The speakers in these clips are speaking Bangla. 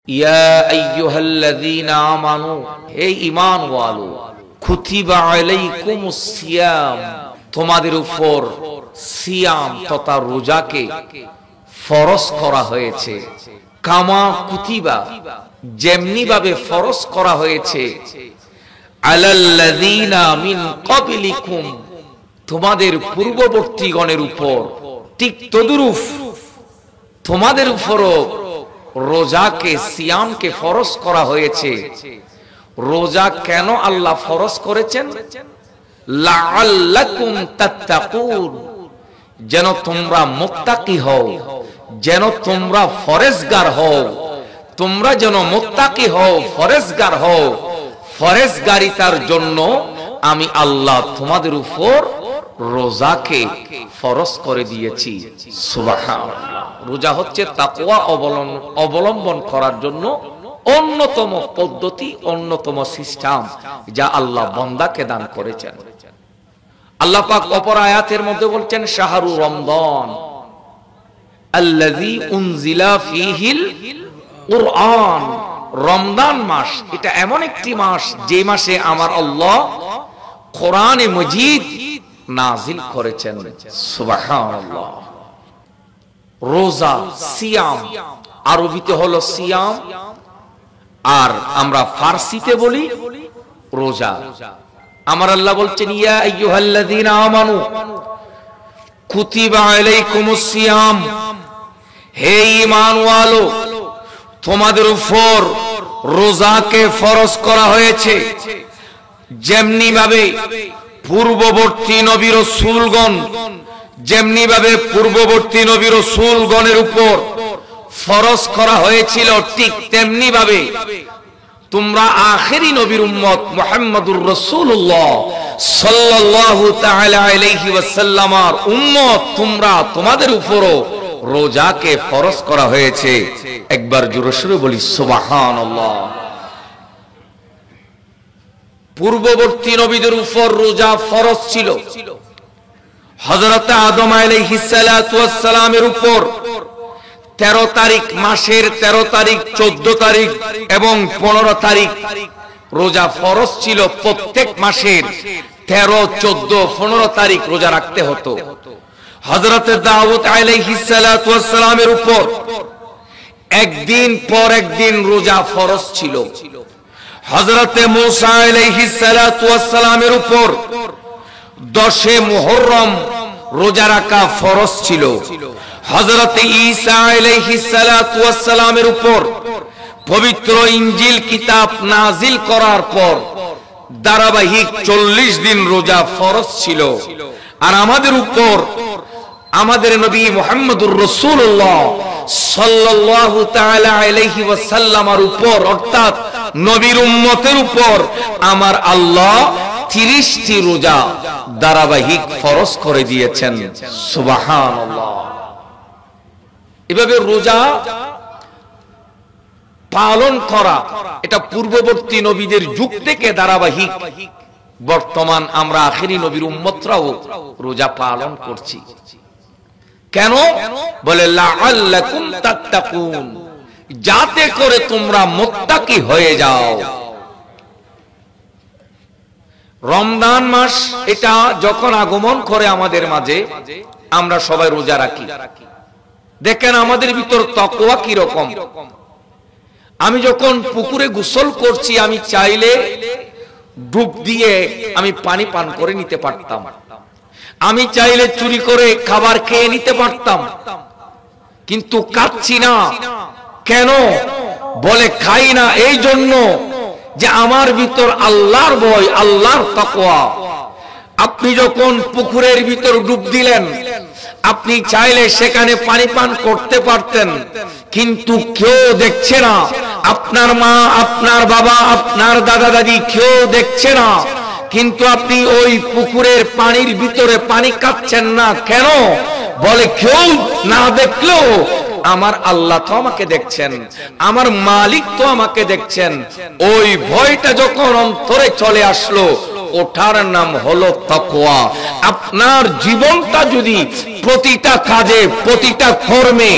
ইয়া আইয়ুহাল্লাযীনা আমানু, হে ঈমান ওয়ালো, কুতিবা আলাইকুমুস সিয়াম, তোমাদের উপর সিয়াম তথা রোজাকে ফরজ করা হয়েছে। কামা কুতিবা, যেমনি ভাবে ফরজ করা হয়েছে, আলাল্লাযীনা মিন ক্বাবলিকুম, তোমাদের পূর্ববর্তীগণের উপর, ঠিক তদরূপ তোমাদের উপরও রোজাকে, সিয়ামকে ফরজ করা হয়েছে। রোজা কেন আল্লাহ ফরজ করেছেন? লাআল্লাকুম তাত্তাকুন, যেন তোমরা মুত্তাকি হও, যেন তোমরা ফরেজগার হও, তোমরা যেন মুত্তাকি হও, ফরেজগার হও। ফরেজগারিতার জন্য আমি আল্লাহ তোমাদের উপর রোজাকে ফরজ করে দিয়েছি। সুবহানাল্লাহ। রোজা হচ্ছে তাকওয়া অবলম্বন করার জন্য অন্যতম পদ্ধতি, অন্যতম সিস্টেম যা আল্লাহ বান্দাকে দান করেছেন। আল্লাহ পাক অপর আয়াতের মধ্যে বলছেন, শাহরু রমজান আল্লাযী উনজিলা ফীহিল কুরআন, রমজান মাস এটা এমন একটি মাস যে মাসে আমার আল্লাহ কোরআনে মজিদ নাজিল করেছেন। সুবহানাল্লাহ। রোজা, সিয়াম, আরবিতে হলো সিয়াম, আর আমরা ফার্সিতে বলি রোজা। আমার আল্লাহ বলছেন, ইয়া আইয়ুহাল্লাযীনা আমানু কুতিবা আলাইকুমুস সিয়াম, হে ঈমান ওয়ালো, তোমাদের উপর রোজাকে ফরজ করা হয়েছে। যেমনি ভাবে পূর্ববর্তী নবী রাসূলগণ, যেমনি ভাবে পূর্ববর্তী নবী রাসূলগণের উপর ফরজ করা হয়েছিল, ঠিক তেমনি ভাবে তোমরা আখেরি নবীর উম্মত মুহাম্মদুর রাসূলুল্লাহ সাল্লাল্লাহু তাআলা আলাইহি ওয়াসাল্লামের উম্মত, তোমরা, তোমাদের উপরও রোজাকে ফরজ করা হয়েছে। একবার জোরে সোরে বলি সুবহানাল্লাহ। পূর্ববর্তী নবীদের উপর রোজা ফরজ ছিল। হযরত আদম আলাইহিস সালাতু ওয়াস সালামের উপর 13 তারিখ, মাসের 13 তারিখ, 14 তারিখ এবং 15 তারিখ রোজা ফরজ ছিল। প্রত্যেক মাসের 13, 14, 15 তারিখ রোজা রাখতে হতো। হযরত দাউদ আলাইহিস সালাতু ওয়াস সালামের উপর একদিন পর একদিন রোজা ফরজ ছিল। হযরত মূসা আলাইহিস সালাতু ওয়াস সালামের উপর 10 মুহররম রোজা রাখা ফরজ ছিল। হযরত ঈসা আলাইহিস সালাতু ওয়াস সালামের উপর পবিত্র ইনজিল কিতাব নাজিল করার পর ধারাবাহিক 40 দিন রোজা ফরজ ছিল। আর আমাদের উপর, আমাদের নবী মুহাম্মদুর রাসূলুল্লাহ সাল্লাল্লাহু তাআলা আলাইহি ওয়াসাল্লামের উপর, অর্থাৎ নবীর উম্মতের উপর আমার আল্লাহ 30টি রোজা ধারাবাহিক ফরজ করে দিয়েছেন। সুবহানাল্লাহ। এভাবে রোজা পালন করা, এটা পূর্ববর্তী নবীদের যুগ থেকে ধারাবাহিক, বর্তমান আমরা আখেরি নবীর উম্মতরাও রোজা পালন করছি। কেন? বলে লাআল্লাকুম তাত্তাকুন, যাতে করে তোমরা মুত্তাকি হয়ে যাও। রমজান মাস এটা যখন আগমন করে আমাদের মাঝে, আমরা সবাই রোজা রাখি। দেখেন আমাদের ভিতর তাকওয়া কি রকম। আমি যখন পুকুরে গোসল করছি, আমি চাইলে ডুব দিয়ে আমি পানি পান করে নিতে পারতাম। আমি চাইলে চুরি করে খাবার খেয়ে নিতে পারতাম, কিন্তু খাচ্ছি না। কেন? বলে খাই না এই জন্য যে আমার ভিতর আল্লাহর ভয়, আল্লাহর তাকওয়া। আপনি যখন পুকুরের ভিতর ডুব দিলেন, আপনি চাইলে সেখানে পানি পান করতে পারতেন, কিন্তু কেউ দেখছে না। আপনার মা, আপনার বাবা, আপনার দাদা দাদি কেউ দেখছে না, কিন্তু আপনি ওই পুকুরের পানির ভিতরে পানি খাচ্ছেন না। কেন? বলে কেউ না দেখলেও আমার আল্লাহ তো আমাকে দেখছেন, আমার মালিক তো আমাকে দেখছেন। ওই ভয়টা যখন অন্তরে চলে আসলো, ওটার নাম হলো তাকওয়া। আপনার জীবনটা যদি প্রতিটা কাজে, প্রতিটা কর্মে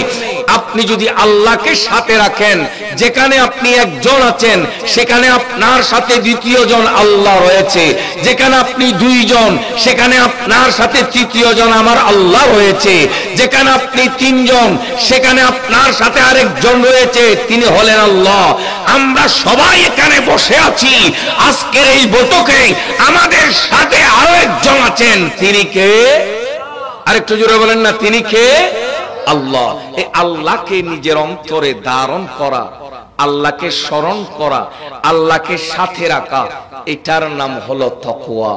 আপনি যদি আল্লাহকে সাথে রাখেন, যেখানে আপনি একজন আছেন সেখানে আপনার সাথে দ্বিতীয় জন আল্লাহ রয়েছে, যেখানে আপনি দুইজন সেখানে আপনার সাথে তৃতীয় জন আমার আল্লাহ রয়েছে, যেখানে আপনি তিনজন সেখানে আপনার সাথে আরেকজন রয়েছে, তিনি হলেন আল্লাহ। আমরা সবাই এখানে বসে আছি, আজকের এই বৈঠকে আমাদের সাথে আরো একজন আছেন, তিনি কে? আরেকটু জোরে বলেন না, তিনি কে? আল্লাহ। এই আল্লাহকে নিজের অন্তরে ধারণ করা, আল্লাহকে স্মরণ করা, আল্লাহকে সাথে রাখা, এটার নাম হলো তাকওয়া।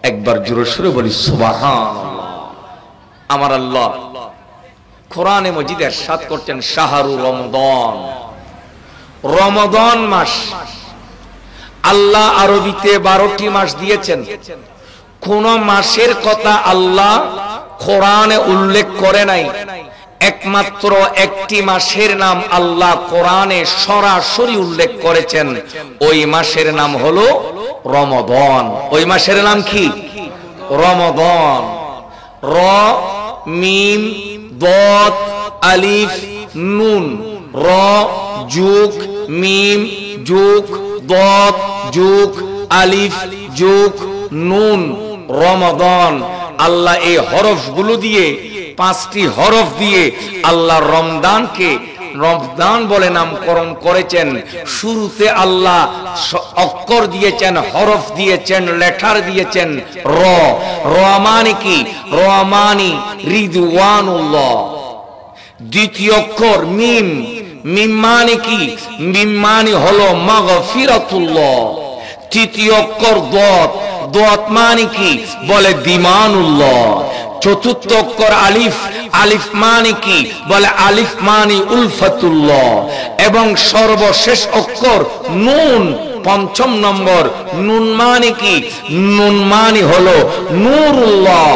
একবার জোরে সুরে বলি সুবহানাল্লাহ। আমার আল্লাহ কোরআনে মজিদে ইরশাদ করতেন, শাহরু রমাদান, রমাদান মাস। আল্লাহ আরবিতে 12টি মাস দিয়েছেন, কোন মাসের কথা আল্লাহ কোরআনে উল্লেখ করে নাই। একমাত্র একটি মাসের নাম আল্লাহ কোরআনে সরাসরি উল্লেখ করেছেন, ওই মাসের নাম হলো রমাদান। ওই মাসের নাম কি? রমাদান। র মিম দত আলিফ নুন, র যুগ মিম যুগ দত যুগ আলিফ যুগ নুন, রমাদান। আল্লাহ এই হরফগুলো দিয়ে, 5টি হরফ দিয়ে আল্লাহ রমজানকে রমজান বলে নামকরণ করেছেন। শুরুতে আল্লাহ অক্ষর দিয়েছেন, হরফ দিয়েছেন, লেটার দিয়েছেন র। র মানে কি? র মানে রিদওয়ানুল্লাহ। দ্বিতীয় অক্ষর মিম, মিম মানে কি? মিম মানে হলো মাগফিরাতুল্লাহ। তৃতীয় অক্ষর দত, দত মানে কি? বলে দিমানুল্লাহ। চতুর্থ অক্ষর আলিফ, আলিফ মানে কি? বলে আলিফ মানে উলফাতুল্লাহ। এবং সর্বশেষ অক্ষর নুন, 5ম নম্বর নুন মানে কি? নুন মানে হলো নূরুল্লাহ।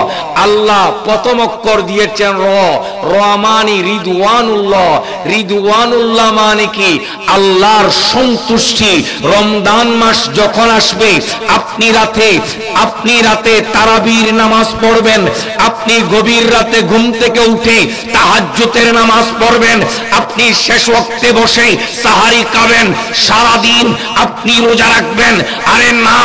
আল্লাহ প্রথম অক্ষর দিয়েছেন র, র মানে রিদওয়ানুল্লাহ। রিদওয়ানুল্লাহ মানে কি? আল্লাহর সন্তুষ্টি। রমজান মাস যখন আসবে, আপনি রাতে তারাবির নামাজ পড়বেন, আপনি গভীর রাতে ঘুম থেকে উঠে তাহাজ্জুদের নামাজ পড়বেন, আপনি শেষ ওয়াক্তে বসে সাহারি খাবেন, সারা দিন আপনি রোজা রাখবেন। আরে না,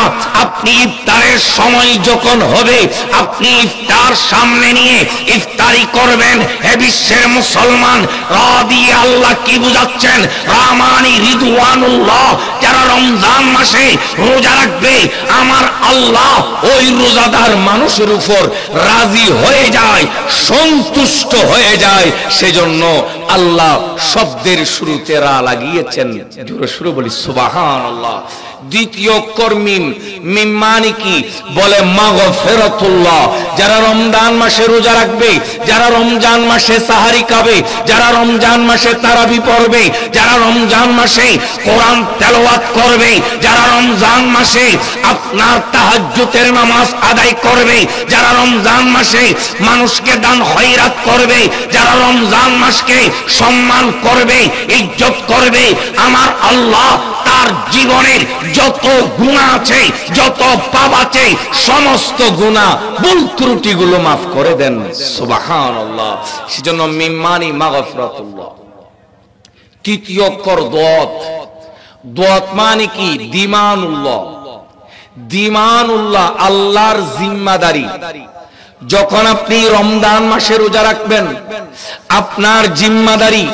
আপনি ইফতারের সময় যখন হবে, আপনি ইফতার সামনে নিয়ে ইফতারি করবেন। হে বিশ্বের মুসলমান, রা দিয়ে আল্লাহ কি বুঝাচ্ছেন? রামানি রিদওয়ানুল্লাহ। যারা রমজান মাসে রোজা রাখবে, আমার আল্লাহ ওই রোজাদার মানুষের উপর রাজি হয়ে যায়, সন্তুষ্ট হয়ে যায়। সেজন্য আল্লাহ শব্দের শুরুতে রা লাগিয়েছেন। জোরে সুরে বলি সুবহানাল্লাহ। দ্বিতীয় অক্ষর মিম, মিম মানে কি? বলে মাগফিরাতুল্লাহ। যারা রমজান মাসে রোজা রাখবে, যারা রমজান মাসে সাহারি খাবে, যারা রমজান মাসে তারাবি পড়বে, যারা রমজান মাসে কোরআন তেলাওয়াত করবে, যারা রমজান মাসে আপনার তাহাজ্জুদের নামাজ আদায় করবে, যারা রমজান মাসে মানুষকে দান খয়রাত করবে, যারা রমজান মাসকে সম্মান করবে, ইজ্জত করবে, আমার আল্লাহ তার জীবনের যত গুনাহ আছে, যত পাপ আছে, সমস্ত গুনাহ ভুল ত্রুটিগুলো মাফ করে দেন। সুবহানাল্লাহ। সেজন্য মিম মানে মাগফিরাতুল্লাহ। তৃতীয় অক্ষর দত, দত মানে কি? দিমানুল্লাহ। দিমানুল্লাহ আল্লাহর জিম্মাদারি। যখন আপনি রমজান মাসে রোজা রাখবেন, আপনার জিম্মাদারি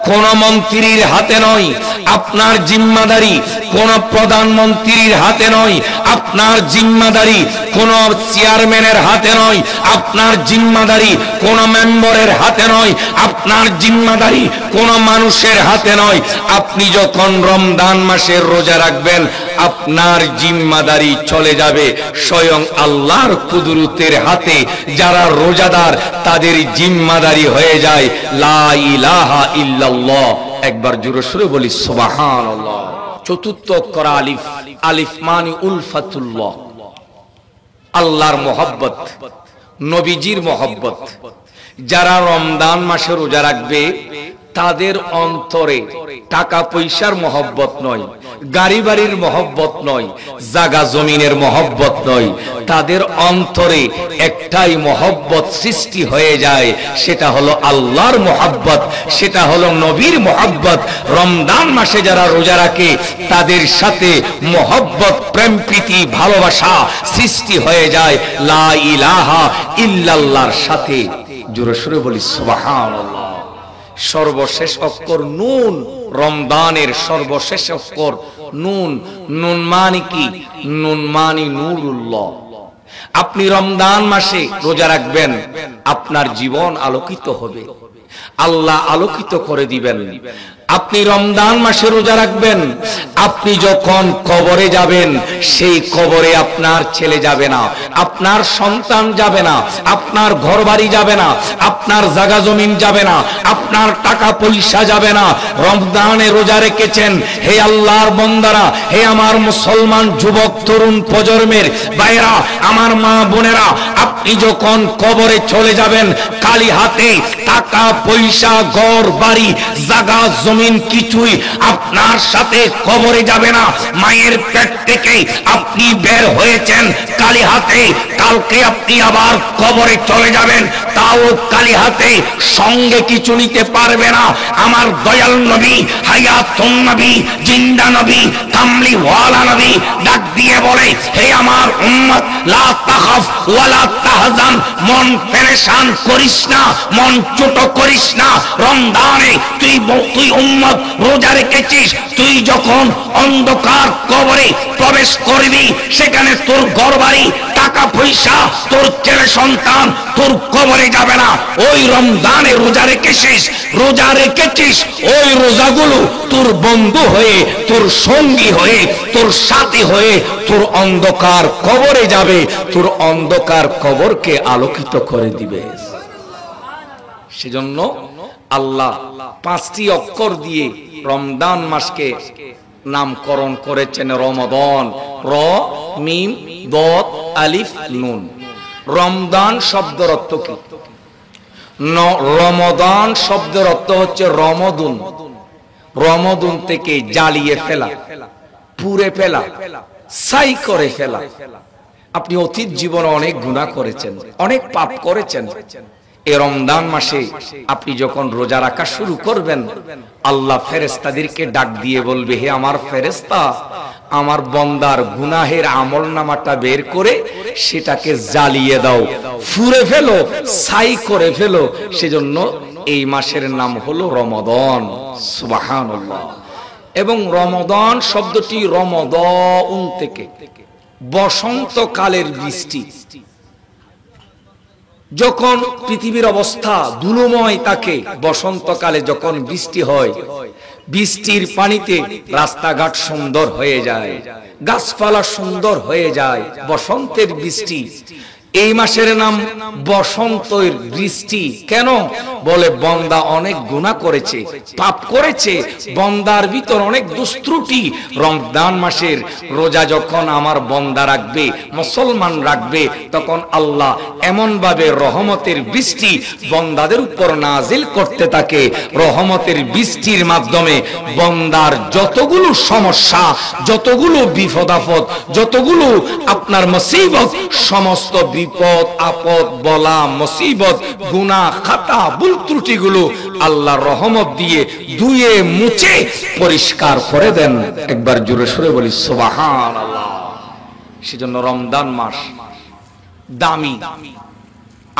কোন মন্ত্রীর হাতে নয়, আপনার জিম্মাদারি কোন প্রধানমন্ত্রীর হাতে নয়, আপনার জিম্মাদারি কোন চেয়ারম্যানের হাতে নয়, আপনার জিম্মাদারি কোন মেম্বারের হাতে নয়, আপনার জিম্মাদারি কোন মানুষের হাতে নয়। আপনি যখন রমজান মাসে রোজা রাখবেন, আপনার জিম্মাদারি চলে যাবে স্বয়ং আল্লাহর কুদরতের হাতে। যারা রোজাদার তাদের জিম্মাদারি হয়ে যায় লা ইলাহা ইল্লাল্লাহ। একবার জোরে সুরে বলি সুবহানাল্লাহ। চতুর্থ অক্ষর আলিফ, আলিফ মানে উলফাতুল্লাহ। আল্লাহর মহব্বত, নবীজির মহব্বত। যারা রমজান মাসে রোজা রাখবে তাদের অন্তরে টাকা পয়সার মহব্বত নয়, গাড়ি বাড়ির মহব্বত নয়, জাগা জমিনের মহব্বত নয়, তাদের অন্তরে একটাই মহব্বত সৃষ্টি হয়ে যায়, সেটা হলো আল্লাহর মহব্বত, সেটা হলো নবীর মহব্বত। রমজান মাসে যারা রোজা রাখে তাদের সাথে মহব্বত, প্রেম, প্রীতি, ভালোবাসা সৃষ্টি হয়ে যায় লা ইলাহা ইল্লাল্লাহর সাথে। জোরে সোরে বলি সুবহানাল্লাহ। সর্বশেষ অক্ষর নুন, রমজানের সর্বশেষ অক্ষর নুন। নুন মানে কি? নুন মানে নূরুল্লাহ। আপনি রমজান মাসে রোজা রাখবেন, আপনার জীবন আলোকিত হবে, আল্লাহ আলোকিত করে দিবেন। আপনি রমজান মাসে রোজা রাখবেন, আপনি যখন কবরে যাবেন, সেই কবরে আপনার ছেলে যাবে না, আপনার সন্তান যাবে না, আপনার ঘরবাড়ি যাবে না, আপনার জায়গা জমিন যাবে না, আপনার টাকা পয়সা যাবে না। রমজানে রোজা রেখেছেন, হে আল্লাহর বান্দারা, হে আমার মুসলমান যুবক তরুণ প্রজন্মের ভাইরা, আমার মা বোনেরা, আপনি যখন কবরে চলে যাবেন, খালি হাতে টাকা পয়সা ঘর বাড়ি জায়গা জমিন কিছুই আপনার সাথে কবরে যাবে না। মায়ের পেট থেকে আপনি বের হয়েছেন খালি হাতে, কালকে আপনি আবার কবরে চলে যাবেন, তাও খালি হাতে, সঙ্গে কিছু নিতে পারবে না। আমার দয়াল নবী, হায়াতুন নবী, জিন্দা নবী, কামলি ওয়ালা নবী ডাক দিয়ে বলে, হে আমার উম্মত, লা তাখাফ ওয়ালা তাহজান, মন পেরেশান করিস না, মন ছোট করিস না। রমজানে তুই উম্মত রোজা রেখেছিস, তুই যখন অন্ধকার কবরে প্রবেশ করবি, সেখানে তোর ঘরবাড়ি টাকা পয়সা তোর ছেলে সন্তান তোর কবরে যাবে না। ওই রমজানে রোজা রেখেছিস, ওই রোজাগুলো তোর বন্ধু হয়ে, তোর সঙ্গী হয়ে, তোর সাথী হয়ে তোর অন্ধকার কবরে যাবে, তোর অন্ধকার কবরকে আলোকিত করে দিবে। সেজন্য আল্লাহ 5টি অক্ষর দিয়ে রমজান মাসকে নামকরণ করেছেন রমাদান। র, মিম, দত, আলিফ, নুন। রমজান শব্দের অর্থ কি? রমাদান শব্দের অর্থ হচ্ছে রমদুন। রমদুন থেকে জ্বালিয়ে ফেলা, পুড়ে ফেলা, ছাই করে ফেলা। আপনি অতীত জীবনে অনেক গুনাহ করেছেন, অনেক পাপ করেছেন। এই রমজান মাসে আপনি যখন রোজা রাখা শুরু করবেন, আল্লাহ ফেরেশতাদেরকে ডাক দিয়ে বলবে, হে আমার ফেরেশতা, আমার বান্দার গুনাহের আমলনামাটা বের করে সেটাকে জ্বালিয়ে দাও, ফুরে ফেলো, ছাই করে ফেলো। সেজন্য এই মাসের নাম হলো রমাদান। সুবহানাল্লাহ। এবং রমাদান শব্দটি রমাদান থেকে, বসন্তকালের বৃষ্টি। যখন পৃথিবীর অবস্থা ধুলোময় থাকে, বসন্তকালে যখন বৃষ্টি হয়, বৃষ্টির পানিতে রাস্তাঘাট সুন্দর হয়ে যায়, গাছপালা সুন্দর হয়ে যায়। বসন্তের বৃষ্টি। এই মাসের নাম বসন্তের বৃষ্টি। কেন? বলে বান্দা অনেক গুনাহ করেছে, পাপ করেছে, বান্দার ভিতর অনেক দুষ্ত্রুটি। রমজান মাসের রোজা যখন আমার বান্দা রাখবে, মুসলমান রাখবে, তখন আল্লাহ এমন ভাবে রহমতের বৃষ্টি বান্দাদের উপর নাজিল করতে থাকে। রহমতের বৃষ্টির মাধ্যমে বান্দার যতগুলো সমস্যা, যতগুলো বিপদ আপদ, যতগুলো আপনার মুসিবত, সমস্ত বিপদ আপদ, বলা মুসিবত, গুনাহ, খাতা, ভুল ত্রুটিগুলো আল্লাহর রহমত দিয়ে ধুয়ে মুছে পরিষ্কার করে দেন। একবার জোরে সরে বলি সুবহানাল্লাহ। সেজন্য রমজান মাস দামি।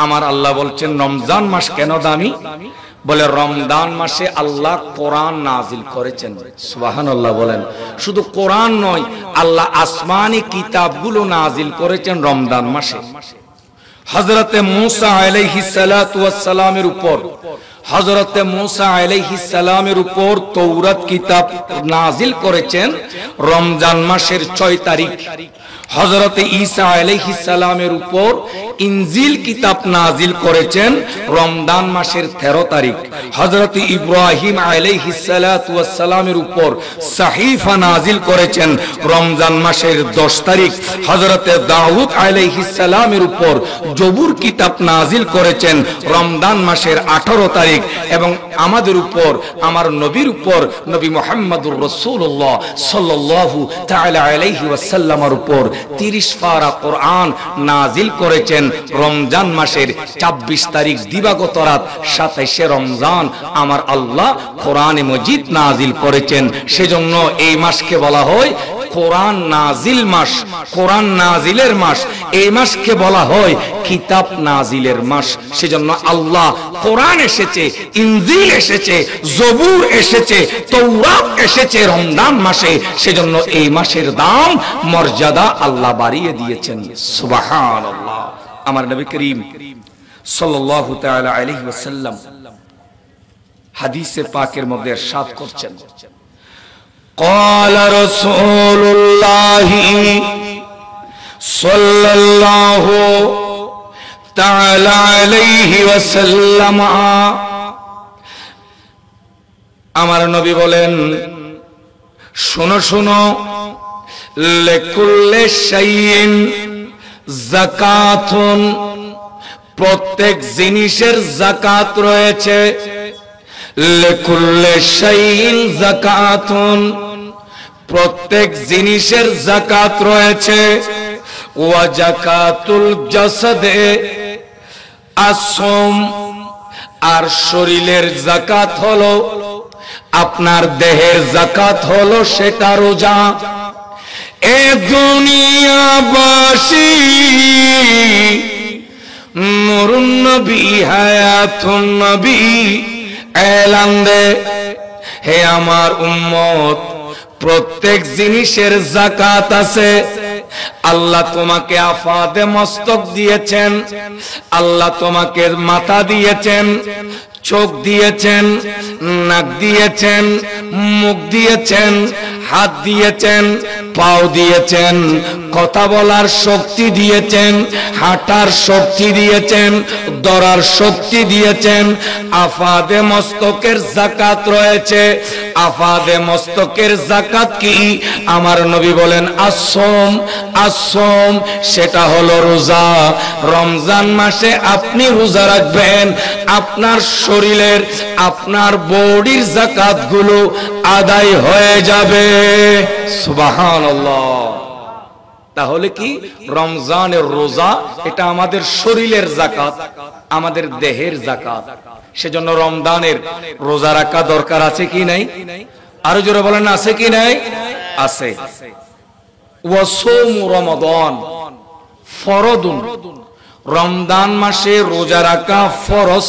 আমার আল্লাহ বলছেন রমজান মাস কেন দামি? বলে রমজান মাসে আল্লাহ কোরআন নাজিল করেছেন। সুবহানাল্লাহ বলেন। শুধু কোরআন নয়, আল্লাহ আসমানি কিতাবগুলো নাজিল করেছেন রমজান মাসে। হযরতে মূসা আলাইহিস সালাতু ওয়াস সালামের উপর, হযরতে মূসা আলাইহিস সালামের উপর তৌরাত কিতাব নাজিল করেছেন রমজান মাসের 6 তারিখ। হযরত ঈসা আলাইহিস সালামের উপর ইনজিল কিতাব নাজিল করেছেন রমজান মাসের 13 তারিখ। হযরত ইব্রাহিম আলাইহিস সালাতু ওয়াস সালামের উপর সাহিফা নাজিল করেছেন রমজান মাসের 10 তারিখ। হযরত দাউদ আলাইহিস সালামের উপর জবুর কিতাব নাজিল করেছেন রমজান মাসের 18 তারিখ। এবং আমাদের উপর, আমার নবীর উপর, নবী মুহাম্মদুর রাসূলুল্লাহ সাল্লাল্লাহু তাআলা আলাইহি ওয়াসাল্লামের উপর 30 পারা কোরআন নাজিল করেছেন রমজান মাসের 26 তারিখ দিবাগত রাত 27শে রমজান আমার আল্লাহ কোরআনে মজিদ নাজিল করেছেন। সেজন্য এই মাসকে বলা হয় কোরআন নাজিল মাস, কোরআন নাজিলের মাস। এই মাসকে বলা হয় কিতাব নাজিলের মাস। সেজন্য আল্লাহ কোরআন এসেছে, ইনজিল এসেছে, জবুর এসেছে, তৌরাত এসেছে রমজান মাসে। সেজন্য এই মাসের দাম, মর্যাদা আল্লাহ বাড়িয়ে দিয়েছেন। সুবহানাল্লাহ। আমার নবী করিম সাল্লাল্লাহু তাআলা আলাইহি ওয়াসাল্লাম হাদিসে পাকের মধ্যে ইরশাদ করছেন, قال رسول الله صلى الله تعالى عليه وسلم আমার নবী বলেন, শোনো শোনো, লিকুল্লি শাইইন যাকাতুন, প্রত্যেক জিনিসের যাকাত রয়েছে। লিকুল্লি শাইইন যাকাতুন, প্রত্যেক জিনিসের যাকাত রয়েছে। ওয়া যাকাতুল জাসাদে আসম, আর শরীরের যাকাত হলো, আপনার দেহের যাকাত হলো সেটা রোজা। এ দুনিয়াবাসী নূরুন নবী হায়াতুন নবী এলান দে, হে আমার উম্মত, প্রত্যেক জিনিসের যাকাত আছে। আল্লাহ তোমাকে আফাদে মস্তক দিয়েছেন, আল্লাহ তোমাকে মাথা দিয়েছেন, চোখ দিয়েছেন, নাক দিয়েছেন, মুখ দিয়েছেন, হাত দিয়েছেন, পাও দিয়েছেন, কথা বলার শক্তি দিয়েছেন, হাঁটার শক্তি দিয়েছেন, দৌড়ার শক্তি দিয়েছেন। আফাদে মস্তকের যাকাত রয়েছে। আফাদে মস্তকের যাকাত কি? আমার নবী বলেন আসম, আসম, সেটা হলো রোজা। রমজান মাসে আপনি রোজা রাখবেন, আপনার শরীরের, আপনার বডির যাকাত গুলো আদায় হয়ে যাবে। সুবহানাল্লাহ। তাহলে কি রমজানের রোজা এটা আমাদের শরীরের যাকাত, আমাদের দেহের যাকাত। সেজন্য রমজানের রোজা রাখা দরকার আছে কি নাই? আরো জোরে বলেন, আছে কি নাই? আছে। ওয়া সাওমু রমাদান ফরদুন, রমজান মাসে রোজা রাখা ফরজ।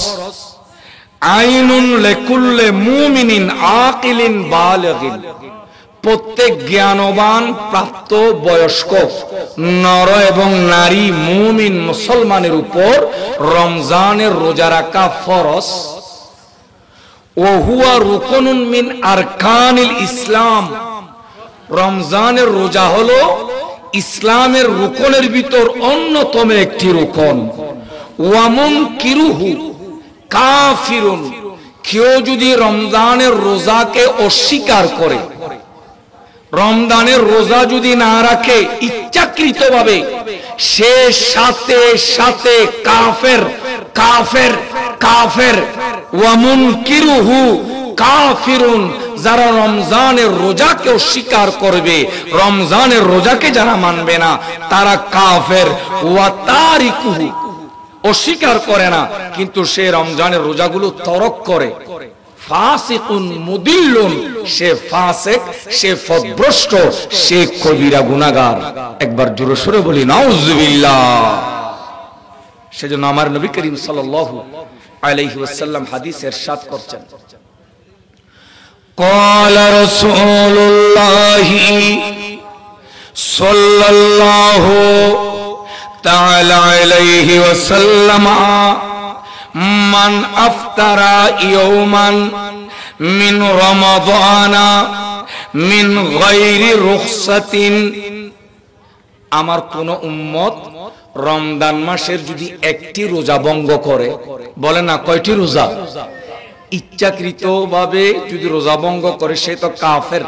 আইনুন লিকুল্লি মুমিনিন আকিলিন বালিগিন, প্রত্যেক জ্ঞানবান প্রাপ্ত বয়স্ক নর এবং নারী মুমিন মুসলমানের উপর রমজানের রোজা রাখা ফরজ। ও হুয়া রুকনুন মিন আরকানিল ইসলাম, রমজানের রোজা হলো ইসলামের রুকনের ভিতর অন্যতম একটি রুকন। ওয়ামুন কিরুহু কাফিরুন, কেউ যদি রমজানের রোজাকে অস্বীকার করে, রমজানের রোজা যদি না রাখে ইচ্ছাকৃতভাবে, সে সাথে সাথে কাফের, কাফের, কাফের। ওয়ামুন কিরুহু কাফিরুন, যারা রমজানের রোজাকে অস্বীকার করবে, রমজানের রোজাকে যারা মানবে না, তারা কাফের। ওয়া তারিকুহু, অস্বীকার করে না কিন্তু সে রমজানের রোজাগুলো তরক করে। ফাসিকুন মুদিল্লুন, সে ফাসিক, সে পথভ্রষ্ট, সে কবিরা গুনাহগার। একবার জোরে সোরে বলি নাউজুবিল্লাহ। সেজন্য আমার নবী করিম সাল্লাল্লাহু আলাইহি ওয়াসাল্লাম হাদিসে ইরশাদ করছেন, قال رسول الله صلى الله تعالى عليه وسلم من أفطر يوما من رمضان من غير رخصة আমার কোন উম্মত রমজান মাসের যদি একটি রোজা ভঙ্গ করে, বলে না কয়টি রোজা, ইচ্ছাকৃতভাবে যদি রোজা ভঙ্গ করে সে তো কাফের।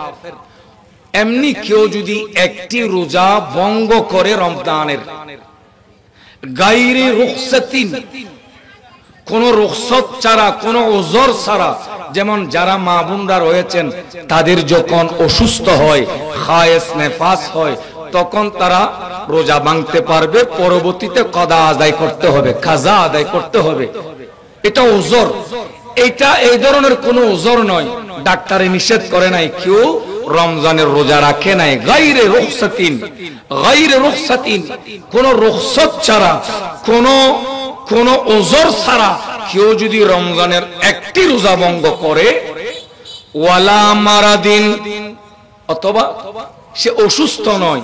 এমনি কেউ যদি একটি রোজা ভঙ্গ করে রমজানের গায়রে রুখসাতিন, কোন রুখসত ছাড়া, কোন ওজর ছাড়া, যেমন যারা মা বোনরা রয়েছেন তাদের যখন অসুস্থ হয়, খায়েস নেফাস হয়, তখন তারা রোজা ভাঙতে পারবে, পরবর্তীতে কদা আদায় করতে হবে, কাজা আদায় করতে হবে। এটা ওজর, এটা এই ধরনের কোনো ওজর নয়। ডাক্তারে নিষেধ করে নাই, কেউ রমজানের রোজা রাখে নাই গায়রে রুখসাতিন, গায়রে রুখসাতিন, কোন রুখসত ছাড়া, কোন ওজর ছাড়া কেউ যদি রমজানের একটি রোজা ভঙ্গ করে, ওয়ালা মারাদিন, অথবা সে অসুস্থ নয়,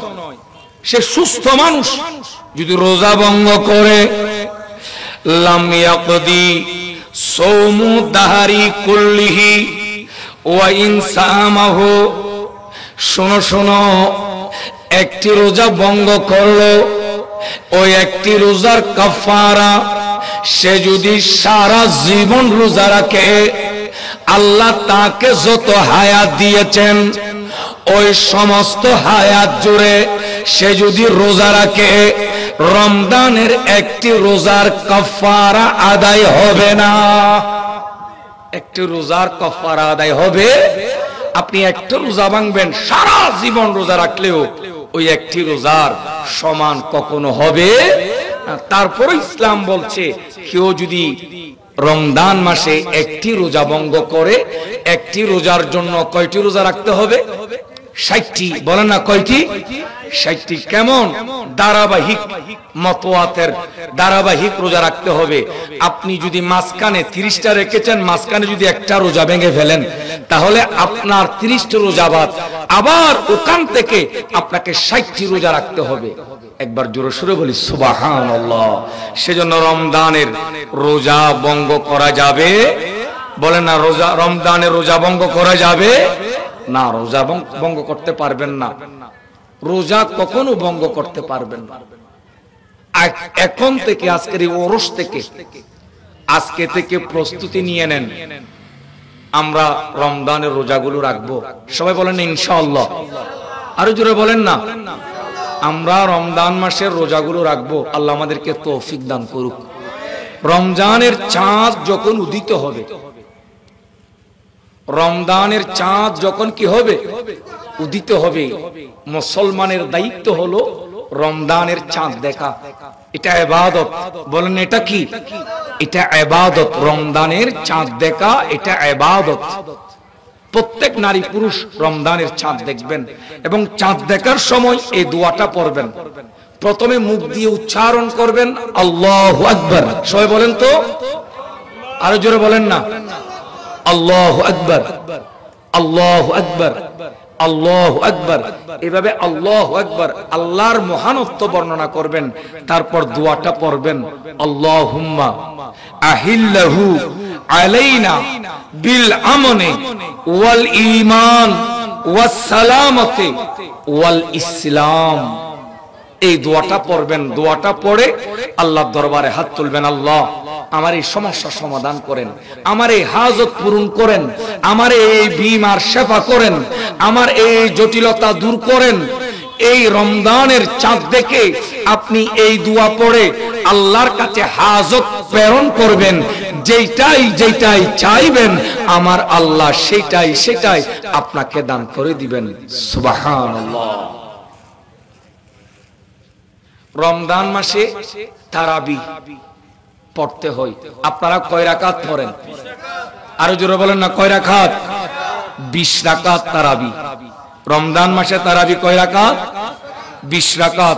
সে সুস্থ মানুষ, যদি রোজা ভঙ্গ করে, লাম ইয়াকদি সাওমু দাহারি কুল্লিহি ওয়া ইন সামাহু, শোনো শোনো, একটি রোজা ভঙ্গ করলো, ওই একটি রোজার কাফারা, সে যদি সারা জীবন রোজা রাখে, আল্লাহ তাকে যত হায়াত দিয়েছেন ওই সমস্ত হায়াত জুড়ে সে যদি রোজা রাখে, রমজানের একটি রোজার কাফারা আদায় হবে না। একটি রোজার কাফারা আদায় হবে। আপনি একটা রোজা ভাঙবেন, সারা জীবন রোজা রাখলেও ওই একটি রোজার সমান কখনো হবে না। তারপরে ইসলাম বলছে কেউ যদি রমজান মাসে একটি রোজা ভঙ্গ করে, একটি রোজার জন্য কয়টি রোজা রাখতে হবে? 60টি। বলেন না কয়টি? 60টি। কেমন? ধারাবাহিক, মতওয়াতের ধারাবাহিক রোজা রাখতে হবে। আপনি যদি মাঝখানে 30টা রেখেছেন, মাঝখানে যদি একটা রোজা ভেঙে ফেলেন, তাহলে আপনার 30টা রোজা বাদ, আবার ওখান থেকে আপনাকে 60টি রোজা রাখতে হবে। একবার জোরে সুরে বলি সুবহানাল্লাহ। সেজন্য রমজানের রোজা ভঙ্গ করা যাবে? বলেন না, রমজানের রোজা ভঙ্গ করা যাবে না? রোজা ভঙ্গ করতে পারবেন না, রোজা কখনো ভঙ্গ করতে পারবেন না। এখন থেকে, আজকের এই ওরস থেকে, আজকে থেকে প্রস্তুতি নিয়ে নেন, আমরা রমজানের রোজাগুলো রাখবো। সবাই বলেন ইনশাআল্লাহ। আরো জোরে বলেন না। আমরা রমজান মাসের রোজাগুলো রাখবো। আল্লাহ আমাদেরকে তৌফিক দান করুক। রমজানের চাঁদ যখন উদিত হবে, রমজানের চাঁদ যখন কি হবে? উদিত হবে, মুসলমানের দায়িত্ব হলো রমজানের চাঁদ দেখা। এটা ইবাদত। বলেন এটা কি? এটা ইবাদত। রমজানের চাঁদ দেখা এটা ইবাদত। প্রত্যেক নারী পুরুষ রমজানের চাঁদ দেখবেন এবং চাঁদ দেখার সময় এই দোয়াটা পড়বেন। প্রথমে মুখ দিয়ে উচ্চারণ করবেন আল্লাহু আকবার। সবাই বলেন তো, আরো জোরে বলেন না, আল্লাহু আকবার, আল্লাহু আকবার, আল্লাহু আকবার। এভাবে আল্লাহু আকবার, আল্লাহর মহানত্ব বর্ণনা করবেন। তারপর দোয়াটা পড়বেন, আল্লাহুম্মা আহিল্লাহু আলাইনা বিল আমনে ওয়াল ঈমান ওয়াস সালামতে ওয়াল ইসলাম। এই দোয়াটা পড়বেন। দোয়াটা পড়ে আল্লাহর দরবারে হাত তুলবেন, আল্লাহ আমার এই সমস্যা সমাধান করেন, আমার এই হাজত পূরণ করেন, আমার এই বিমার সেবা করেন, আমার এই জটিলতা দূর করেন। এই রমজানের চাঁদ দেখে আপনি এই দোয়া পড়ে আল্লাহর কাছে হাজত প্রেরণ করবেন। যেটাই চাইবেন আমার আল্লাহ সেটাই আপনাকে দান করে দিবেন। সুবহানাল্লাহ। রমজান মাসে তারাবি পড়তে হয়। আপনারা কয় রাকাত পড়েন? আরো জোরে বলেন না, কয় রাকাত? 20 রাকাত তারাবি। রমজান মাসে তারাবি কয় রাকাত? 20 রাকাত।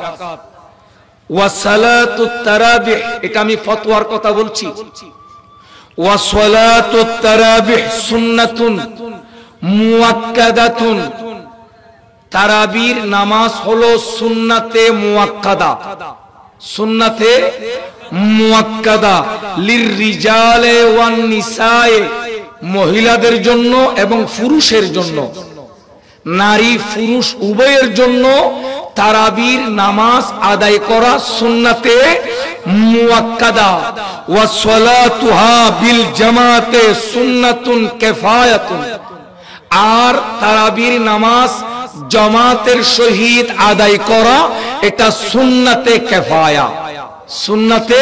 ওয়া সালাতুত তারাবিহ, এটা আমি ফতোয়ার কথা বলছি। ওয়া সালাতুত তারাবিহ সুন্নাতুন মুআক্কাদাতুন। তারাবির নামাজ হলো সুন্নাতে মুআক্কাদা। সুন্নাতে মুআক্কাদা লিররিজালে ওয়ান নিসায়ে, মহিলাদের জন্য এবং পুরুষের জন্য, নারী পুরুষ উভয়ের জন্য তারাবির নামাজ আদায় করা সুন্নাতে মুআক্কাদা ওয়া সালাতুহা বিল জামাতে সুন্নাতুন কিফায়াতুন। আর তারাবির নামাজ জামাতের সহিত আদায় করা এটা সুন্নাতে কিফায়া। সুন্নাতে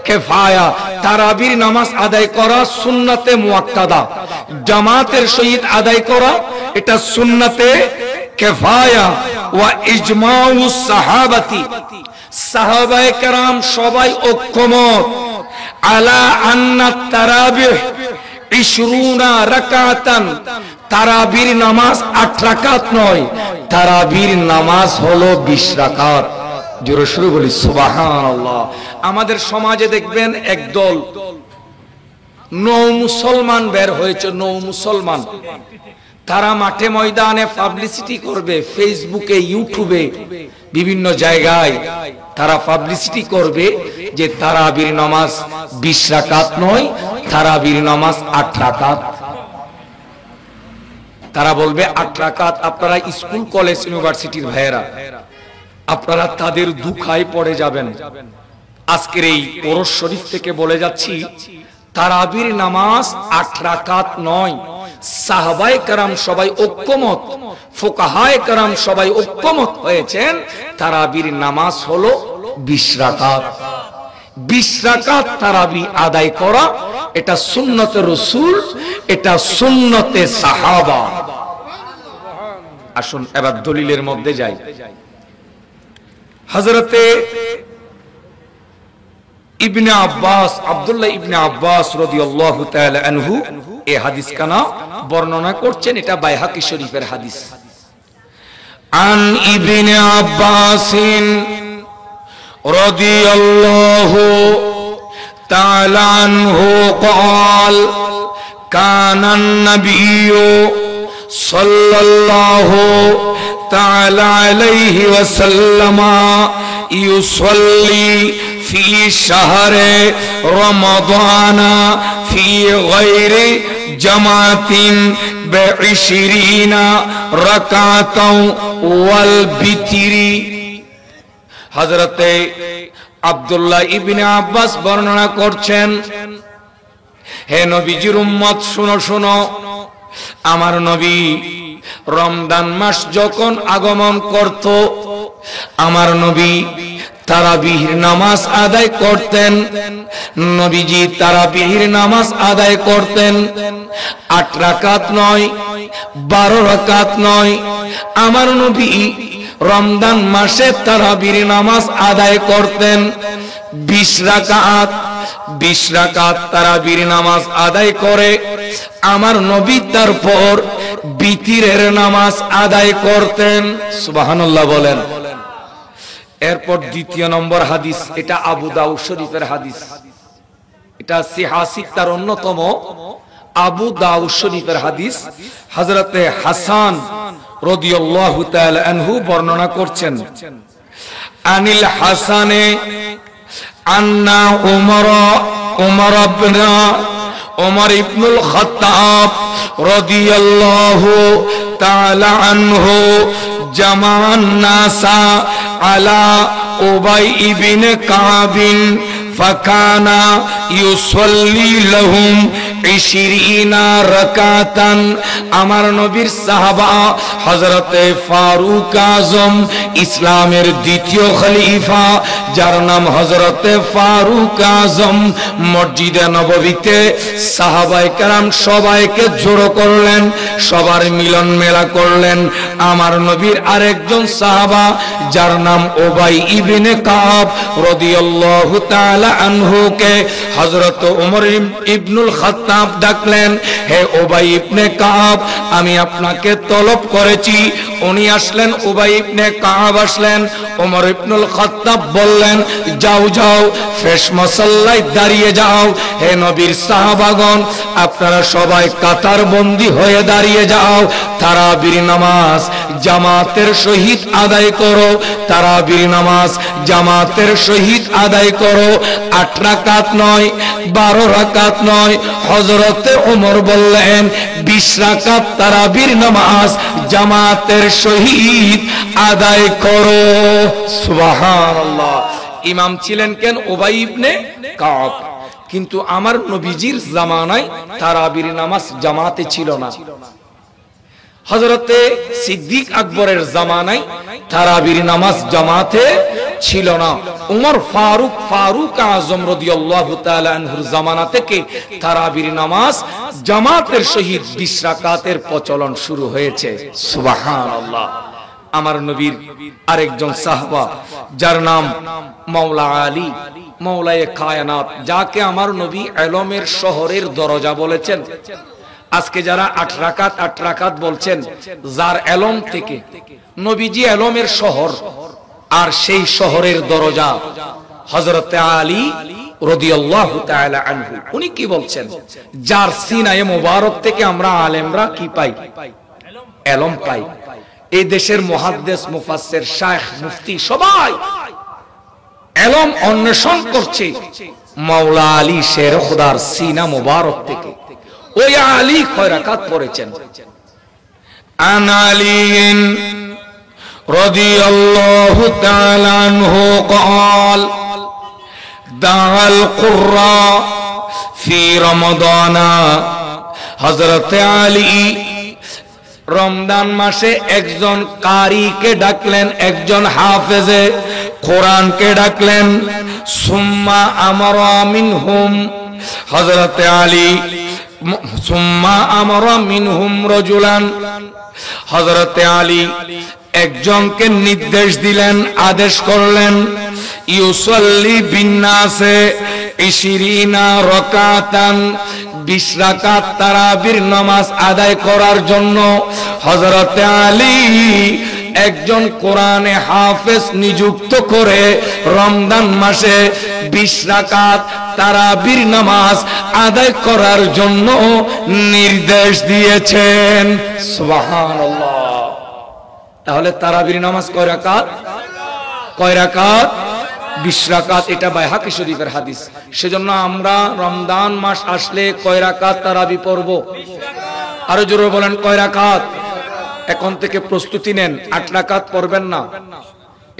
কিফায়া, তারাবির নামাজ আদায় করা সুন্নাতে মুআক্কাদা, জামাতের সহিত আদায় করা এটা সুন্নাতে কিফায়া। ওয়া ইজমাউস সাহাবাতি, সাহাবায়ে কেরাম সবাই ঐক্যমত আলা আন্না তারাবিহ 20 রাকাতান, তারাবির নামাজ 8 রাকাত নয়, তারাবির নামাজ হলো 20 রাকাত। জোরে শুরু বলি সুবহানাল্লাহ। আমাদের সমাজে দেখবেন একদল নৌ মুসলমান বের হয়েছে, নৌ মুসলমান। তারা মাঠে ময়দানে পাবলিসিটি করবে, ফেসবুকে, ইউটিউবে, বিভিন্ন জায়গায় তারা পাবলিসিটি করবে যে তারাবির নামাজ 20 রাকাত নয়, তারাবির নামাজ 8 রাকাত। তারা বলবে 8 রাকাত। আপনারা স্কুল কলেজ ইউনিভার্সিটির ভাইয়েরা, আপনারা তাদের দুখায় পড়ে যাবেন। আজকের এই কোরআন শরীফ থেকে বলে যাচ্ছি, তারাবির নামাজ 8 রাকাত নয়। সাহাবায়ে কেরাম সবাই ঐক্যমত, ফুকাহায়ে কেরাম সবাই ঐক্যমত হয়েছেন তারাবির নামাজ হলো 20 রাকাত। 20 রাকাত তারাবি আদায় করা এটা সুন্নতে রাসূল, এটা সুন্নতে সাহাবা। আসুন এবার দলিলের মধ্যে যাই। হযরতে ইবনে আব্বাস, আব্দুল্লাহ ইবনে আব্বাস রাদিয়াল্লাহু তাআলা আনহু এই হাদিস কানা বর্ণনা করছেন, এটা বাইহাকি শরীফের হাদিস। আন ইবনে আব্বাস রাদিয়াল্লাহু তাআলা আনহু قال كان النبي সাল্লাল্লাহু তাআলা আলাইহি ওয়াসাল্লাম يصلي في شهر رمضان في غير جماعة ب20 ركعة والبتر। হযরতে আব্দুল্লাহ ইবনে আব্বাস বর্ণনা করছেন, হে নবীজির উম্মত শুনো শুনো, আমার নবী রমজান মাস যখন আগমন করত, আমার নবী তারাবির নামাজ আদায় করতেন। নবীজি তারাবির নামাজ আদায় করতেন 8 রাকাত নয়, 12 রাকাত নয়। আমার নবী রমজান মাসে তারাবির নামাজ আদায় করতেন 20 রাকাত। 20 রাকাত তারাবির নামাজ আদায় করে আমার নবী তারপর বিতিরের নামাজ আদায় করতেন। সুবহানাল্লাহ বলেন। এরপর দ্বিতীয় নম্বর হাদিস, এটা আবু দাউদ শরীফের হাদিস, এটা সিহাসিতার অন্যতম আবু দাউদ শরীফের হাদিস। হযরতে হাসান রাদিয়াল্লাহু তাআলা আনহু বর্ণনা করছেন, আনিল হাসানে আন্না উমর ইবনুল খাত্তাব রাদিয়াল্লাহু তাআলা আনহু জামান নাসা আলা উবাই ইবনে কাবিন ফাকানা ইউসাল্লি লাহুম 20 রাকাতান। আমার নবীর সাহাবা হযরতে ফারুক আজম, ইসলামের দ্বিতীয় খলিফা, যার নাম হযরতে ফারুক আজম, মসজিদে নববীতে সাহাবায়ে কেরাম সবাইকে জড়ো করলেন, সবার মিলন মেলা করলেন। আমার নবীর আরেকজন সাহাবা যার নাম উবাই ইবনে কাব রাদিয়াল্লাহু তাআলা আনহুকে হযরত ওমর ইবনুল খাত্তাব ডাকলেন, হে উবাই ইবনে কাব, আমি আপনাকে তলব করেছি। উনি আসলেন, উবাই ইবনে কাব আসলেন। ওমর ইবনুল খাত্তাব বললেন, যাও যাও, ফেশ মুসাল্লায় দাঁড়িয়ে যাও। হে নবীর সাহাবাগণ, আপনারা সবাই কাতার বন্দী হয়ে দাঁড়িয়ে যাও। তারাবির নামাজ জামাতের সহিত আদায় করো, তারাবির নামাজ জামাতের সহিত আদায় করো। 8 রাকাত নয়, 12 রাকাত নয়। হযরতে ওমর বললেন, 20 রাকাত তারাবির নামাজ জামাতের সহিত আদায় করো। সুবহানাল্লাহ। ইমাম ছিলেন কেন? উবাই ইবনে কাব। কিন্তু আমার নবীজির জামানায় তারাবির নামাজ জামাতে ছিল না। হযরতে সিদ্দিক আকবরের জামানায় তারাবির নামাজ জামাতে ছিল না। উমর ফারুক আজম রাদিয়াল্লাহু তাআলা আনহুর জামানা থেকে তারাবির নামাজ জামাতের সহিত 20 রাকাতের প্রচলন শুরু হয়েছে। সুবহানাল্লাহ। আমার নবীর আরেকজন সাহাবা যার নাম মাওলা আলী, মাওলায়ে কায়নাত, যাকে আমার নবী ইলমের শহরের দরজা বলেছেন। আজকে যারা 8 রাকাত বলছেন, যার ইলম থেকে নবীজি ইলমের শহর, আর সেই শহরের দরজা হযরত আলী রাদিয়াল্লাহু তাআলা আনহু। উনি কি বলছেন? যার সিনায়ে মোবারক থেকে আমরা আলেমরা কি পাই? ইলম পাই। এই দেশের মুহাদ্দিস, মুফাসসির, শাইখ, মুফতি সবাই ইলম অন্বেষণ করছে মাওলা আলী শের খুদার সিনা মোবারক থেকে। ওই আলী কয় রাকাত পড়েছেন? আন আলীন রাদিয়াল্লাহু তাআলা আনহু قال دعا القراء في رمضان। হযরত আলী রমজান মাসে একজন কারীকে ডাকলেন, একজন হাফেজে কোরআনকে ডাকলেন। সুম্মা আমারা মিনহুম, হযরত আলী সুম্মা আমারা মিনহুম রাজুলান, হযরত আলী একজনকে নির্দেশ দিলেন, আদেশ করলেন, ইউসাল্লি বিন্নাসে 20 রাকাতান, 20 রাকাত তারাবির নামাজ আদায় করার জন্য হযরত আলী একজন কোরআনে হাফেজ নিযুক্ত করে রমজান মাসে 20 রাকাত তারাবির নামাজ আদায় করার জন্য নির্দেশ দিয়েছেন। সুবহানাল্লাহ। তাহলে তারাবির নামাজ কয় রাকাত? কয় রাকাত? 20 রাকাত। এটা বাইহাকি শরীফের হাদিস। সেজন্য আমরা রমজান মাস আসলে কয় রাকাত তারাবি পড়ব? আরো জোরে বলেন, কয় রাকাত? এখন থেকে প্রস্তুতি নেন, 8 রাকাত পড়বেন না।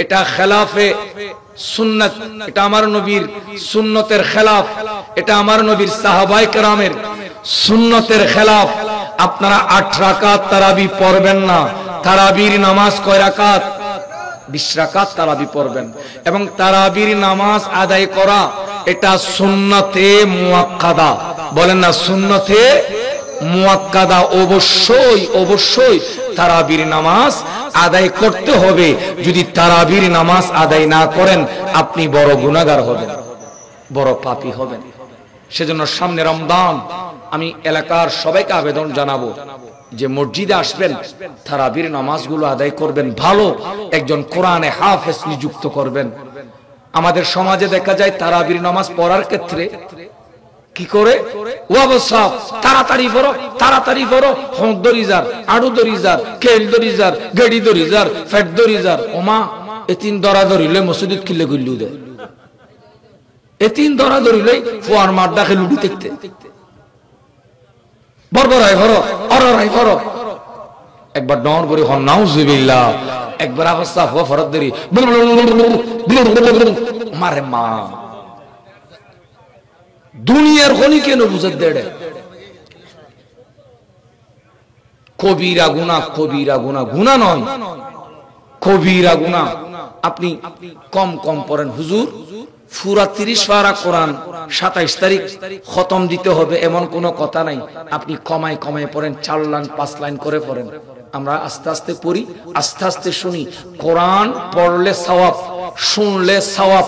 এটা খেলাফে সুন্নাত, এটা আমার নবীর সুন্নতের খেলাফ, এটা আমার নবীর সাহাবায়ে কেরামের সুন্নতের খেলাফ। আপনারা 8 রাকাত তারাবি পড়বেন না। তারাবির নামাজ কয় রাকাত? 20 রাকাত তারাবি পড়বেন। এবং তারাবির নামাজ আদায় করা এটা সুন্নতে মুআক্কাদা। বলেন না, সুন্নতে মুআক্কাদা। অবশ্যই অবশ্যই তারাবির নামাজ আদায় করতে হবে। যদি তারাবির নামাজ আদায় না করেন আপনি বড় গুনাহগার হবেন, বড় পাপী হবেন। সেজন্য সামনে রমজান, আমি এলাকার সবাইকে আবেদন জানাবো যে মসজিদে আসবেন, তারাবির নামাজগুলো আদায় করবেন, ভালো একজন কোরআনে হাফেজ নিযুক্ত করবেন। আমাদের সমাজে দেখা যায় তারাবির নামাজ পড়ার ক্ষেত্রে কি করে? ওয়াবসাফ, তাড়াতাড়ি পড়ো, তাড়াতাড়ি পড়ো, হক দরিজার, আড়ু দরিজার, কেল দরিজার, গেড়ি দরিজার, ফেট দরিজার। ওমা, এতিন দরা ধরিলে মসজিদ কিলে গুল্লু দেয়, এতিন দরা ধরিলে ফুয়ার মার ডাকে লুডু দেখতে বরবরাই ভরো, অররাই ভরো। একবার ডন করে হন নাউজুবিল্লাহ, একবার আওয়াসাফ ওয়া ফরদ ধরি মারে মা। দুনিয়ার খনি কেন বুঝে দেড়ে? কবিরা গুনাহ, কবিরা গুনাহ, গুনাহ নয়, কবিরা গুনাহ। আপনি কম কম পড়েন। হুজুর পুরা 30 পারা কোরআন 27 তারিখ খতম দিতে হবে এমন কোনো কথা নাই। আপনি কমায় কমায় পড়েন, 4 লাইন 5 লাইন করে পড়েন। আমরা আস্তে আস্তে পড়ি, আস্তে আস্তে শুনি। কোরআন পড়লে সওয়াব, শুনলে সওয়াব,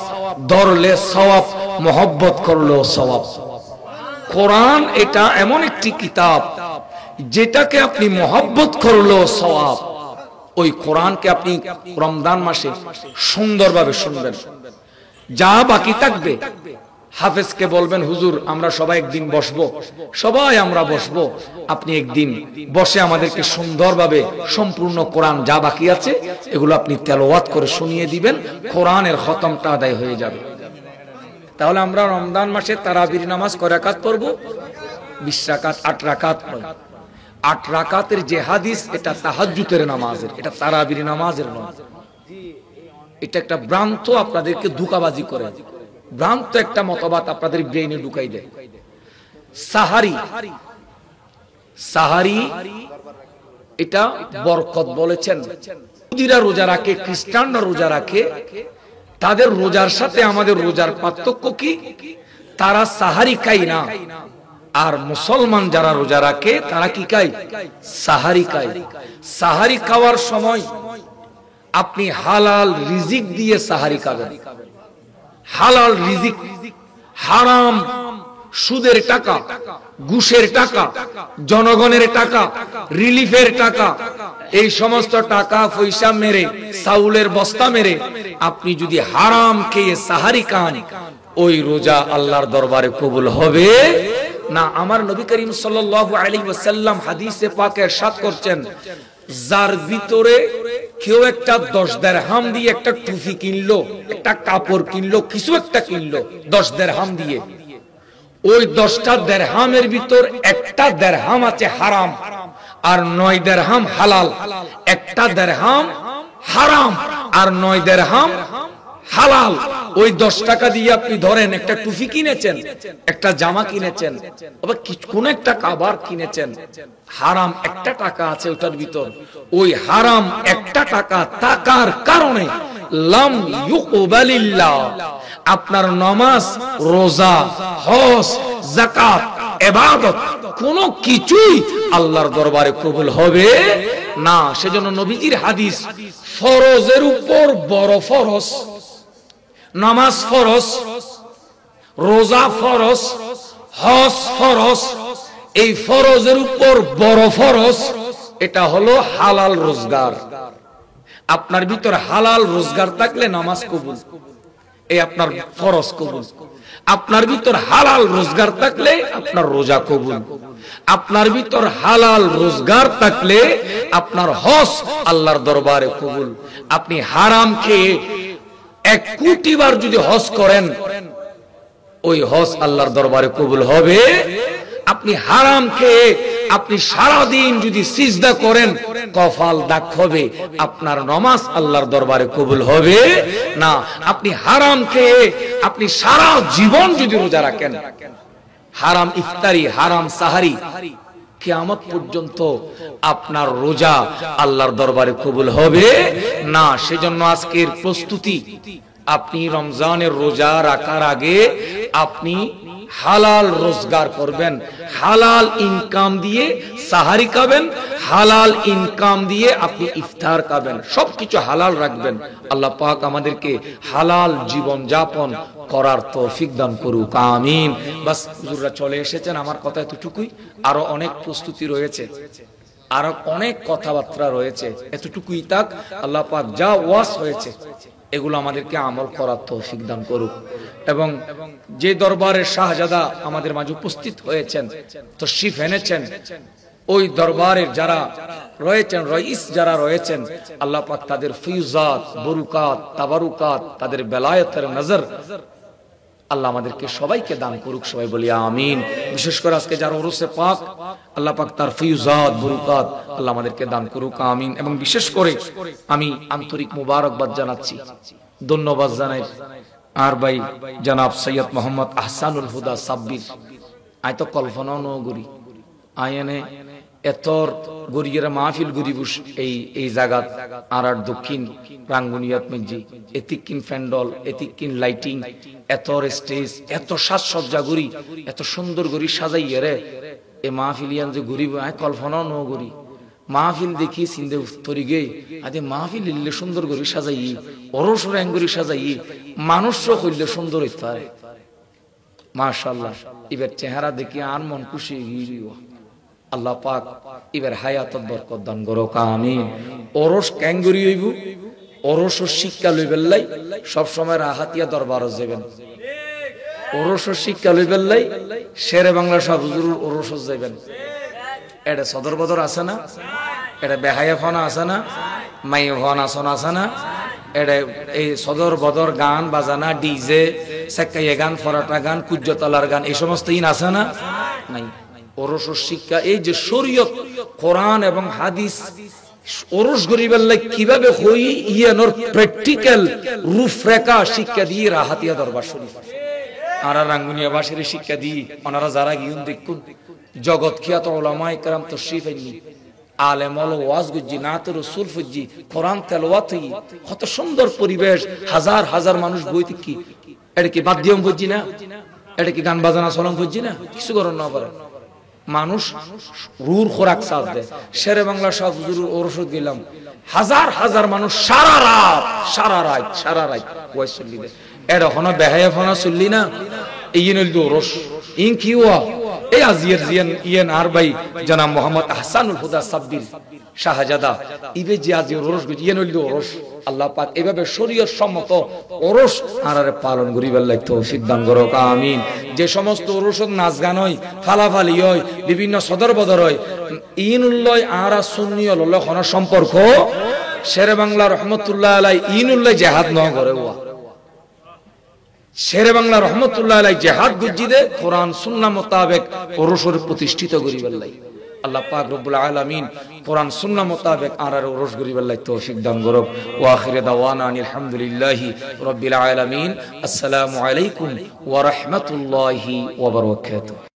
ধরলে সওয়াব, মহব্বত করলেও সওয়াব। কোরআন এটা এমন একটি কিতাব যেটাকে আপনি মহব্বত করলেও সওয়াব। ওই কোরআনকে আপনি রমজান মাসে সুন্দরভাবে শুনবেন। যা বাকি থাকবে হাফেজকে বলবেন, হুজুর আমরা সবাই একদিন বসবো, সবাই আমরা বসবো, আপনি একদিন বসে আমাদেরকে সুন্দরভাবে সম্পূর্ণ কোরআন যা বাকি আছে এগুলো আপনি তেলাওয়াত করে শুনিয়ে দিবেন, কোরআনের খতমটা আদায় হয়ে যাবে। তাহলে আমরা রমজান মাসে তারাবির নামাজ কয় রাকাত পড়ব? 20 রাকাত, 8 রাকাত পড়ব। 8 রাকাতের যে হাদিস, এটা তাহাজ্জুদের নামাজের, এটা তারাবির নামাজের নয়। এটা একটা ভ্রান্ত, আপনাদেরকে ধোঁকাবাজি করে, ভ্রান্ত একটা মতবাদ আপনাদের ব্রেইনে ঢুকাই দেয়। সাহারি, সাহারি এটা বরকত বলেছেন। ইহুদিরা রোজা রাখে, খ্রিস্টানরা রোজা রাখে, তাদের রোজার সাথে আমাদের রোজার পার্থক্য কি? তারা সাহারি খায় না, আর মুসলমান যারা রোজা রাখে তারা কি খায়? সাহারি খায়। সাহারি খাওয়ার সময় আপনি হালাল রিজিক দিয়ে সাহারি খাবেন। হালাল রিজিক, হারাম সুদের টাকা, ঘুষের টাকা, জনগণের টাকা, রিলিফের টাকা, এই সমস্ত টাকা পয়সা মেরে, চাউলের বস্তা মেরে আপনি যদি হারাম খেয়ে সাহারি খান, ওই রোজা আল্লাহর দরবারে কবুল হবে না। আমার নবী করিম সাল্লাল্লাহু আলাইহি ওয়াসাল্লাম হাদিসে পাকে ইরশাদ করছেন, যার ভিতরে কেউ একটা 10 দিরহাম দিয়ে একটা টুপি কিনলো, একটা কাপড় কিনলো, কিছু একটা কিনলো 10 দিরহাম দিয়ে, ওই 10টা দিরহামের ভিতর একটা দিরহাম আছে হারাম আর 9 দিরহাম হালাল। একটা দিরহাম হারাম আর 9 দিরহাম হালাল। ওই 10 টাকা দিয়ে আপনি ধরেন একটা টুপি কিনেছেন, একটা জামা কিনেছেন, আবার কোন একটা খাবার কিনেছেন, হারাম একটা টাকা আছে ওটার ভিতর। ওই হারাম একটা টাকা টাকার কারণে লাম ইউকবালিল্লাহ, আপনার নামাজ, রোজা, হজ, যাকাত, ইবাদত কোনো কিছুই আল্লাহর দরবারে কবুল হবে না। সেজন্য নবীজির হাদিস, ফরজের উপর বড় ফরজ, নামাজ ফরজ, রোজা ফরজ, হজ ফরজ, এই ফরজের উপর বড় ফরজ এটা হলো হালাল রোজগার। আপনার ভিতর হালাল রোজগার থাকলে নামাজ কবুল, এই আপনার ফরজ কবুল। আপনার ভিতর হালাল রোজগার থাকলে আপনার রোজা কবুল। আপনার ভিতর হালাল রোজগার থাকলে আপনার হজ আল্লাহর দরবারে কবুল। আপনি হারাম খেয়ে 1 কোটি বার যদি হজ করেন, ওই হজ আল্লাহর দরবারে কবুল হবে। আপনি হারাম খেয়ে আপনি সারা দিন যদি সিজদা করেন, কপাল দাগ হবে, আপনার নামাজ আল্লাহর দরবারে কবুল হবে না। আপনি হারাম খেয়ে আপনি সারা জীবন যদি রোজা রাখেন, হারাম ইফতারি, হারাম সাহারি, কিয়ামত পর্যন্ত আপনার রোজা আল্লাহর দরবারে কবুল হবে না। সেজন্য আজকের প্রস্তুতি, আপনি রমজানের রোজা রাখার আগে আপনি হালাল রোজগার করবেন, হালাল ইনকাম দিয়ে সাহারি খাবেন, হালাল ইনকাম দিয়ে আপনি ইফতার খাবেন, সবকিছু হালাল রাখবেন। আল্লাহ পাক আমাদেরকে হালাল জীবন যাপন করার তৌফিক দান করুক, আমিন। বাস, হুজুররা চলে এসেছেন, আমার কথা এতটুকুই। আরো অনেক প্রস্তুতি রয়েছে, আরো অনেক কথাবার্তা রয়েছে, এতটুকুই থাক। আল্লাহ পাক যা ওয়াজ হয়েছে এগুলো আমাদেরকে আমল করার তৌফিক দান করুক। এবং যে দরবারের শাহজাদা আমাদের মাঝে উপস্থিত হয়েছেন, তশরিফ এনেছেন, ওই দরবারের যারা রয়েছেন, রইস যারা রয়েছেন, আল্লাহ পাক তাদের ফিউজাত, বরুকাত, তাবারুকাত, তাদের বেলায়েতের নজর আল্লাহ আমাদেরকে সবাইকে দান করুক, সবাই বলি আমিন। বিশেষ করে আজকে যারা উরুসে পাক, আল্লাহ পাক তার ফিউজাত, বরুকাত আল্লাহ আমাদেরকে দান করুক, আমিন। এবং বিশেষ করে আমি আন্তরিক মুবারকবাদ জানাচ্ছি, ধন্যবাদ জানাই আর ভাই জনাব সৈয়দ মোহাম্মদ আহসানুল হুদা সাব্বির। আয় তো কল্পনাও ন করি আয়নে এতর গরিয়ের মাহফিল গরিবুস এই জায়গাত আর দক্ষিণ রাঙ্গুনিয়াত মধ্যে এতিকিন ফ্যান্ডল, এতিকিন লাইটিং, এতর স্টেজ, এত সাজসজ্জা গরি, এত সুন্দর গরি সাজাইয়ে রে এ মাহফিলিয়ান যে গরিব, আয় কল্পনাও ন করি। মাহফিল দেখি চিন্তা তরি গে আদে মাহফিল লিলে সুন্দর করে সাজাই, অরসর অ্যাঙ্গুরি সাজাই, মানুষও হইলে সুন্দর হইতে পারে। মাশাআল্লাহ, এবার চেহারা দেখি আর মন খুশি গিয়ে। আল্লাহ পাক এবার হায়াত বরকত দান করুক, আমিন। অরস ক্যাঙ্গুরি হইব, অরস শিক্ষা লইবেন লাই, সব সময় রাহাতিয়া দরবার যাবেন। অরস শিক্ষা লইবেন লাই, শেরে বাংলা সব হুজুর অরস যাইবেন। এটা সদর বদর আছে না, এটা বেহায়া ফনা আছে না, মাই ফন আসন আছে না, এটা এই সদর বদর গান বাজানা, ডিজে, সেকাইয়া গান, ফরাটা গান, কুজ্জতলার গান, এই সমস্ত ইন আছে না? নাই। ওরস শিক্ষা, এই যে শরীয়ত কোরআন এবং হাদিস ওরস গরিবের লাই কিভাবে হই ইয়ানোর প্র্যাকটিক্যাল রূপরেখা শিক্ষা দিয়ে রাহাতিয়া দরবার শরীফ আর রাঙ্গুনিয়া বাসের শিক্ষা দিয়ে ওনারা যারা গিয়ুন দেখুন জগৎ খিয়াত উলামায়ে কেরাম তশরিফ আননি আলেম ওল ওয়াজ গুজি নাত রাসূল ফুজি কোরআন তেলাওয়াত হই কত সুন্দর পরিবেশ, হাজার হাজার মানুষ বইতে কি এটা কি বাদ্যম ফুজি না, এটা কি গান বাজনা চলন ফুজি না, কিছু করন না পারে মানুষ রুর খোরাক সাথ দেয়। শেরে বাংলা সব হুজুর ওরসদ গেলাম, হাজার হাজার মানুষ সারা রাত ওয়াজ চললি দেয়। এটা হনা বেহায়া ফনা চললি না এই নইল ওরস ইন কি ওয়া এই আজিয়ার জিয়ান ইয়েন আর ভাই জনাব মোহাম্মদ আহসানুল হুদা সাব্বির শাহজাদা ইবে যে আজি ওরস গজি ইয়ে নইল ওরস আল্লাহ পাক এভাবে শরীয়ত সম্মত ওরস আরারে পালন করিবার লাগি তৌফিক দান করুক আমিন। যে সমস্ত ওরসত নাচ গান হয়, ফালাফালি হয়, বিভিন্ন সদর বদর হয়, ইনুল্লাহ আরা সুন্নিয় লল খনা সম্পর্ক শেরে বাংলা রহমতুল্লাহ আলাই ইনুল্লাহ জিহাদ ন করে ওয়া শেরে বাংলা রহমতুল্লাহ আলাই জিহাদ গুজি দে কোরআন সুন্নাহ মোতাবেক ওরসর প্রতিষ্ঠিত করিবার লাগি। আল্লাহ পাক রব্বুল আলামিন কোরআন সুন্নাহ মোতাবেক আরার ওরস করিবার লাগি তৌফিক দান করুক। ওয়া আখিরে দাওয়ানা আলহামদুলিল্লাহি রাব্বিল আলামিন। আসসালামু আলাইকুম ওয়া রাহমাতুল্লাহি ওয়া বারাকাতুহু।